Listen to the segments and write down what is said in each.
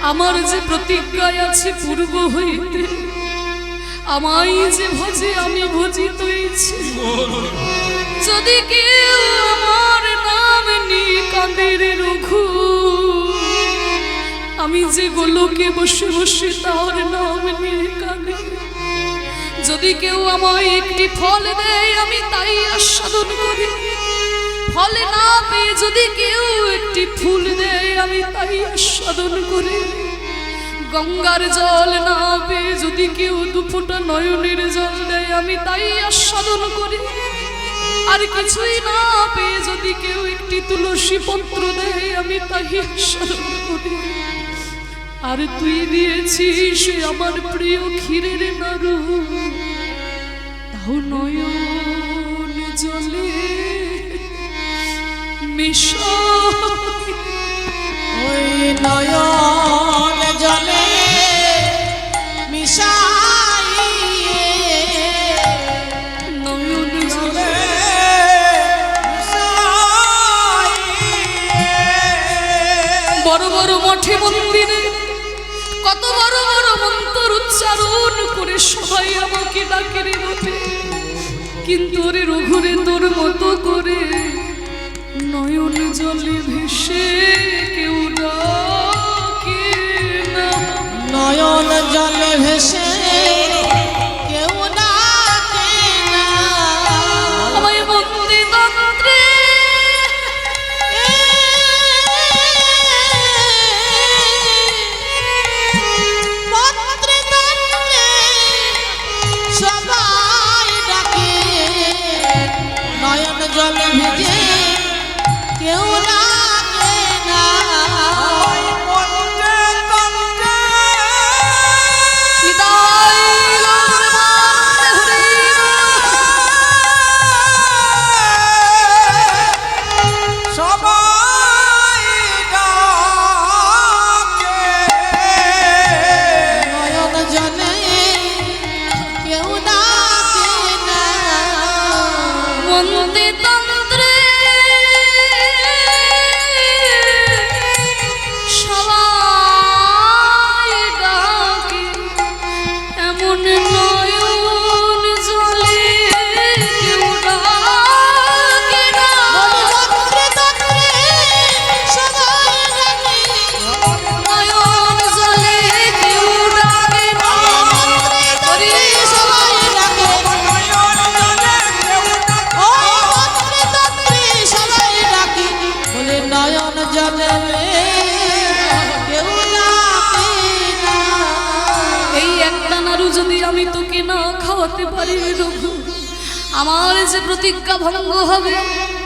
আমার যে প্রতিজ্ঞায় আছে পূর্ব হইতে, আমায় যে ভজে আমি ভজিত হইছি। যদি কেউ আমার নাম নিয়ে কাঁদে রে রঘু, আমি যে গোলকে বসে বসে তার নাম নিয়ে কাঁদে। যদি কেউ আমায় একটি ফল দেয় আমি তাই আস্বাদন করি, ফল না পেয়ে যদি কেউ একটি ফুল দেয় আমি তাই আস্বাদন করি। গঙ্গার জল না পেয়ে যদি কেউ দুফোঁটা নয়নের জল দেয় আমি তাই আস্বাদন করি। আর কিছুই না পেয়ে যদি কেউ একটি তুলসী পত্র দেয় আমি তাই আস্বাদন করি। আর তুই দিয়েছিস আমার প্রিয় ক্ষীরের নাড়ু, তাও নয়ন জলে মিশা। ওই নয়ন জলে মিশাইয়ে, নয়ন জলে বড় বড় মঠে মন্দিরে কত বড় বড় মন্ত্র উচ্চারণ করে সবাই আমাকে ডাকে রে বটে, কিন্তু রে রঘুরে তোর মতো করে নয়ন জলে ভেসে কেউ ডাকে না। নয়ন জলে ভেসে কেউ ডাকে না। আমায় বন্দে তন্ত্রে পত্রে তন্ত্রে সবাই ডাকে, নয়ন জলে ভেসে কেউ ডাকে না। নয়ন জলে কেউ ডাকে না। বন্দে তন্ত্রে সবাই ডাকে, এমন নয়ন জলে কেউ ডাকে না। পত্রে তন্ত্রে সবাই ডাকে, নয়ন জলে কেউ ডাকে না। পত্রে সবাই ডাকে, ও পত্রে তন্ত্রে সবাই ডাকে, বলে নয়ন জলে কেউ ডাকে না। এই একটা নাড়ু যদি আমি তোকে না খাওয়াতে পারি রঘু, আমার যে প্রতিজ্ঞা ভঙ্গ হবে।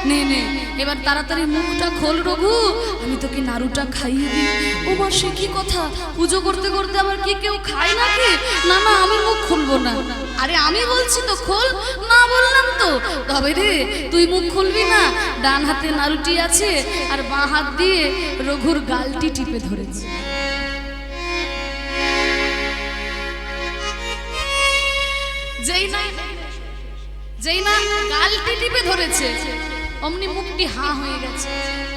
নে নে এবার তাড়াতাড়ি মুখটা খোল রঘু, আমি তোকে নাড়ুটা খাইয়ে দিই। ও মা সে কি কথা, পুজো করতে করতে আবার কি কেউ খায় নাকি? না না আমি মুখ খুলবো না। আরে আমি বলছি তো খোল, না বললাম তো। তবে রে তুই মুখ খুলবি না, ডান হাতে নাড়ুটি আছে আর বাঁ হাত দিয়ে রঘুর গালটি টিপে ধরেছে। যেই না গালটি টিপে ধরেছে অমনি মুখটি হা হয়ে গেছে।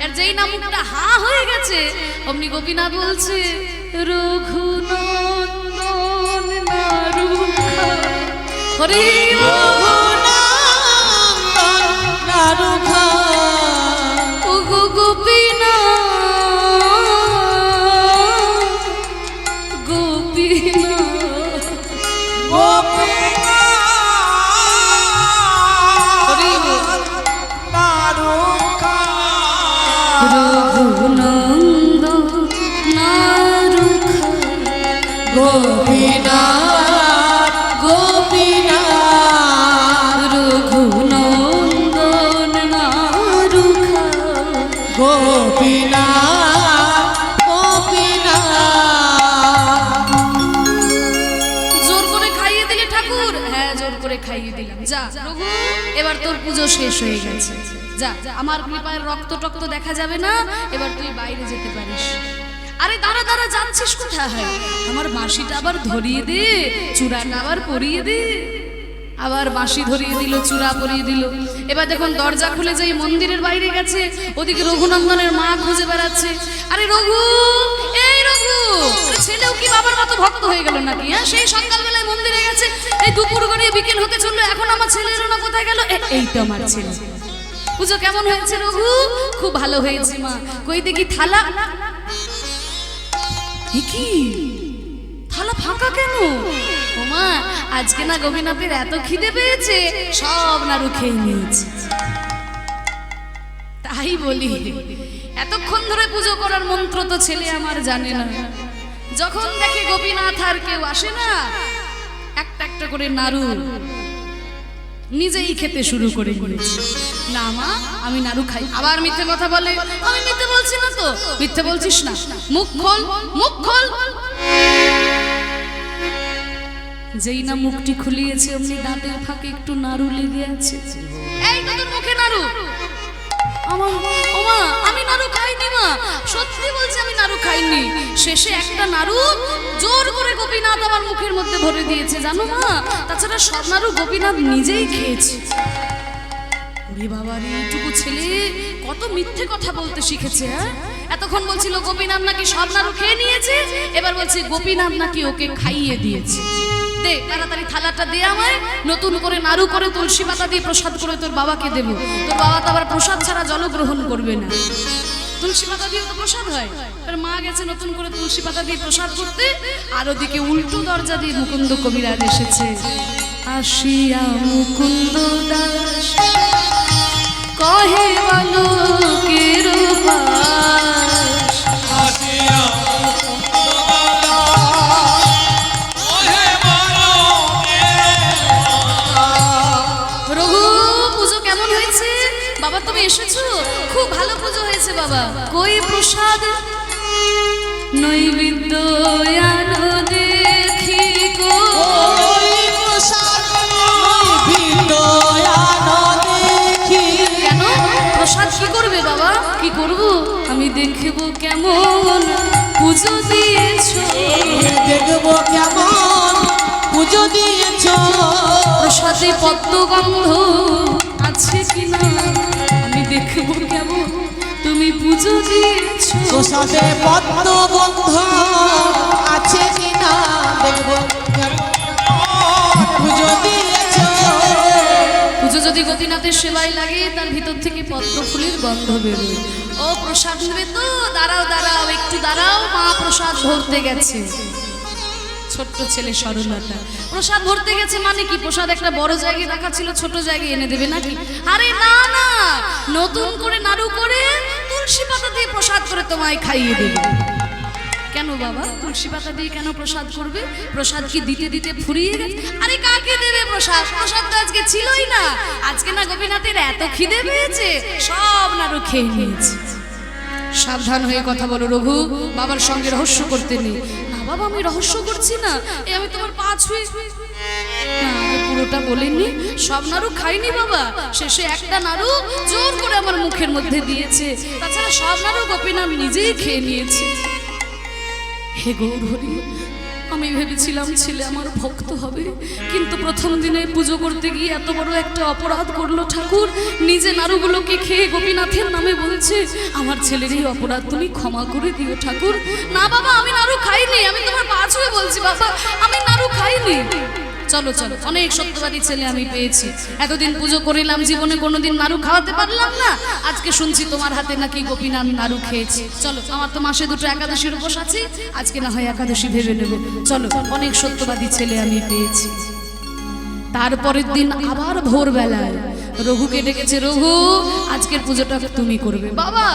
আর যেই না মুখটা হা হয়ে গেছে অমনি গোপীনাথ বলছে রঘুনন্দন নারুখা হরে রঘুনন্দন নারুখা, ও গো গোপীনাথ গোপীনাথ রঘুনন্দন নারুখা গোপীনাথ গোপীনাথ রঘুনন্দন নারুখা গোপীনাথ গোপীনাথ। জোর করে খাইয়ে দিলে ঠাকুর? হ্যাঁ জোর করে খাইয়ে দিলাম। যা রঘু এবার তোর পুজো শেষ হয়ে গেছে, যা আমার কৃপায় রক্ত টক্ত দেখা যাবে না, এবার তুই বাইরে যেতে পারিস। আরে দাঁড়া দাঁড়া যাচ্ছিস কোথায়? আমার বাঁশিটা আবার ধরিয়ে দে, চূড়াটা আবার পরিয়ে দে। আবার বাঁশি ধরিয়ে দিল, চূড়া পরিয়ে দিল। এবার দেখুন দরজা খুলে যাই মন্দিরের বাইরে গেছে, ওদিকে রঘুনন্দনের মা খুঁজে বেড়াচ্ছে। আরে রঘু, এই রঘু, হয়ে গেল নাকি? হ্যাঁ, সেই সকালবেলায় মন্দিরে গেছে, এই দুপুর গড়িয়ে বিকেল হতে চললো, এখন আমার ছেলের না কোথায় গেল? এই তো আমার ছেলে। পুজো কেমন হয়েছে রঘু? খুব ভালো হয়েছে মা। কই দেখি থালা। কি থালা ফাঁকা কেন? ও মা, আজকে না গোপীনাথের এত খিদে পেয়েছে, সব নাড়ু খেয়ে নিয়েছে। তাই বলি, এতক্ষণ ধরে পুজো করার মন্ত্র তো ছেলে আমার জানে না। যখন দেখে গোপীনাথ আর কেউ আসে না, একটা একটা করে নাড়ু নিজেই খেতে শুরু করে দিয়েছে। না মা, আমি নাড়ু খাই। আবার মিথ্যে কথা বলে। আমি মিথ্যে বলছি না তো। মিথ্যে বলছিস না, মুখ খোল, মুখ খোল। যেই না মুখটি খুলিয়েছে, অমনি দাঁতের ফাঁকে একটু নাড়ু লেগে আছে। এই তো তোর মুখে নাড়ু। আমার ওমা, আমি নাড়ু খাইনি মা, সত্যি বলছি আমি নাড়ু খাইনি। শেষে একটা নাড়ু জোর করে গোপীনাথ আমার মুখের মধ্যে ভরে দিয়েছে, জানো মা? তাছাড়া সব নাড়ু গোপীনাথ নিজেই খেয়েছে। ওরে বাবা রে, এইটুকু ছেলে কত মিথ্যে কথা বলতে শিখেছে। হ্যাঁ, এতক্ষণ বলছিল গোপীনাথ নাকি সব নাড়ু খেয়ে নিয়েছে, এবার বলছে গোপীনাথ নাকি ওকে খাইয়ে দিয়েছে। দে তাড়াতাড়ি থালাটা দে আমায়, নতুন করে নাড়ু করে তুলসী পাতা দিয়ে প্রসাদ করে তোর বাবাকে দেব। তোর বাবা তো আবার প্রসাদ ছাড়া জল গ্রহণ করবে না। তুলসী পাতা দিয়ে তো প্রসাদ হয়। তোর মা গেছে নতুন করে তুলসী পাতা দিয়ে প্রসাদ করতে, আর ওদিকে উল্টো দরজা দিয়ে মুকুন্দ কবিরাজ এসেছে। আসিয়া মুকুন্দ দাস কহে বলো কে রূপাস, আসিয়া রঘু পুজো কেমন হয়েছে? বাবা তুমি এসেছো? খুব ভালো পুজো হয়েছে বাবা। কই প্রসাদ? নৈবেদ্য আনো দেখি গো। কেন প্রসাদ কি করবে বাবা? কি করব? আমি দেখব কেমন পুজো দিয়েছো, দেখব কেমন পুজো দিয়েছ। প্রসাদে পদ্মগন্ধ আছে কিনা, আমি দেখব কেমন তুমি পুজো দিয়েছো। প্রসাদে পদ্ম গন্ধ আছে কিনা, দেখব কেমন পুজো দিয়েছ। পুজো যদি গোপীনাথের সেবায় লাগে, তার ভিতর থেকে পদ্ম ফুলের গন্ধ বেরোয়। ও প্রসাদ নেবে তো? দাঁড়াও দাঁড়াও, একটু দাঁড়াও, মা প্রসাদ ভরতে গেছে। ছোট্ট ছেলে সরলতা প্রসাদ ভরতে গেছে মানে কি? প্রসাদ একটা বড় জায়গায় রাখা ছিল, ছোট জায়গায় এনে দেবে নাকি? আরে না না, নতুন করে নাড়ু করে তুলসী পাতা দিয়ে প্রসাদ করে তোমায় খাইয়ে দেবে। কেন বাবা তুলসী পাতা দিয়ে কেন প্রসাদ করবে? প্রসাদ কি দিতে দিতে ফুরিয়ে গেছে? আরে কাকে দেবে প্রসাদ? প্রসাদ তো আজকে ছিলই না। আজকে না গোপীনাথের এত খিদে পেয়েছে, সব নাড়ু খেয়ে নিয়েছে। সাবধান হয়ে কথা বলো রঘু, বাবার সঙ্গে রহস্য করতে নেই। না বাবা, আমি রহস্য করছি না, এই আমি তোমার পা ছুঁয়ে না, আগে পুরোটা বলিনি। সব নাড়ু খাইনি বাবা, শেষে একটা নাড়ু জোর করে আমার মুখের মধ্যে দিয়েছে। তাছাড়া সব নাড়ু গোপীনাথ নিজেই খেয়ে নিয়েছে। হে গৌরহরি, আমি ভেবেছিলাম ছেলে আমার ভক্ত হবে, কিন্তু প্রথম দিনে পুজো করতে গিয়ে এত বড় একটা অপরাধ করলো ঠাকুর। নিজে নাড়ুগুলোকে খেয়ে গোপীনাথের নামে বলছে। আমার ছেলের এই অপরাধ তুমি ক্ষমা করে দিও ঠাকুর। না বাবা, আমি নাড়ু খাইনি, আমি তোমার পা ছুঁয়ে বলছি বাবা, আমি নাড়ু খাইনি। চলো চলো, অনেক সত্যবাদী ছেলে আমি পেয়েছি। এতদিন পুজো করিলাম, জীবনে কোনোদিন নাড়ু খাওয়াতে পারলাম না, আজকে শুনছি তোমার হাতে নাকি গোপীনাথ নাড়ু খেয়েছি। চলো, আমার তো মাসে দুটো একাদশীর উপোস আছে, আজকে না হয় একাদশী ভেবে নেব। চলো, অনেক সত্যবাদী ছেলে আমি পেয়েছি। তারপরের দিন আবার ভোরবেলায় রঘুকে ডেকেছে। রঘু, আজকের পুজোটা তুমি করবে। বাবা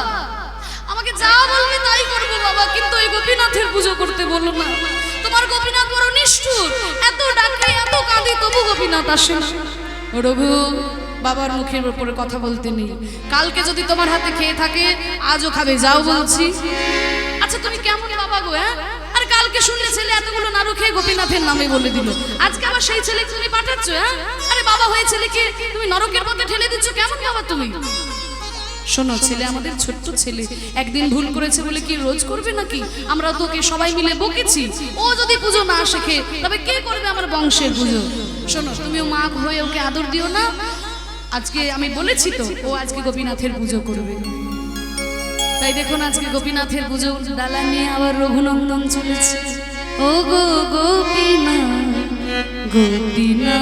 আমাকে যা বলবে তাই করবো বাবা, কিন্তু এই গোপীনাথের পুজো করতে বলো না। তোমার গোপীনাথ বড় নিষ্ঠুর, এত ডাকে এত কাঁদে তবু গোপীনাথ আসে না। রঘু, বাবার মুখের উপরে কথা বলতে নেই। কালকে যদি তোমার হাতে খেয়ে থাকে, আজও খাবে, যাও বলছি। আচ্ছা তুমি কেমন বাবা গো? হ্যাঁ, আর কালকে শুনলে ছেলে এতগুলো নাড়ু খেয়ে গোপীনাথের নামে বলে দিল, আজকে আবার সেই ছেলে তুমি পাঠাচ্ছ? হ্যাঁ, আরে বাবা হয়ে ছেলেকে তুমি নরকের পথে ঠেলে দিচ্ছ, কেমন বাবা তুমি? শোনো, ছেলে আমাদের ছোট্ট ছেলে, একদিন ভুল করেছে বলে কি রোজ করবে নাকি? আমরা তোকে সবাই মিলে বকেছি, ও যদি পুজো না শেখে তবে কে করবে আমার বংশের পুজো? শোনো, তুমিও মা হয়ে ওকে আদর দিও না। আজকে আমি বলেছি তো, ও আজকে গোপীনাথের পুজো করবে। তাই দেখুন, আজকে গোপীনাথের পুজো ডালা নিয়ে আবার রঘুনন্দন চলেছে। ও গো গোপীনা গোপীনা